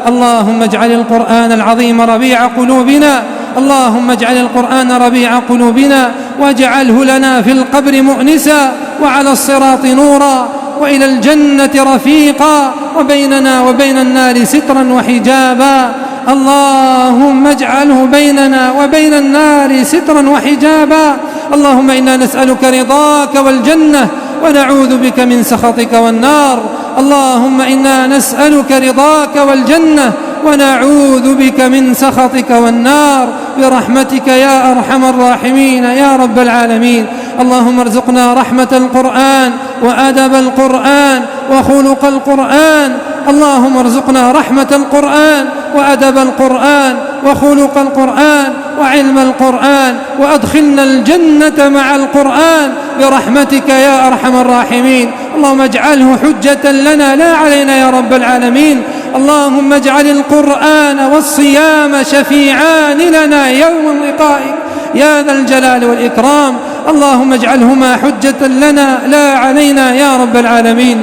اللهم اجعل القرآن العظيم ربيع قلوبنا، اللهم اجعل القرآن ربيع قلوبنا، واجعله لنا في القبر مؤنسا، وعلى الصراط نورا، وإلى الجنة رفيقا، وبيننا وبين النار سترا وحجابا. اللهم اجعله بيننا وبين النار سترا وحجابا. اللهم إنا نسألك رضاك والجنة، ونعوذ بك من سخطك والنار. اللهم إنا نسألك رضاك والجنة، ونعوذ بك من سخطك والنار، برحمتك يا أرحم الراحمين يا رب العالمين. اللهم ارزقنا رحمة القرآن وأدب القرآن وخلق القرآن. اللهم ارزقنا رحمة القرآن وأدب القرآن وخلق القرآن وعلم القرآن، وأدخلنا الجنة مع القرآن برحمتك يا أرحم الراحمين. اللهم اجعله حجة لنا لا علينا يا رب العالمين. اللهم اجعل القرآن والصيام شفيعان لنا يوم لقائك يا ذا الجلال والإكرام. اللهم اجعلهما حجة لنا لا علينا يا رب العالمين.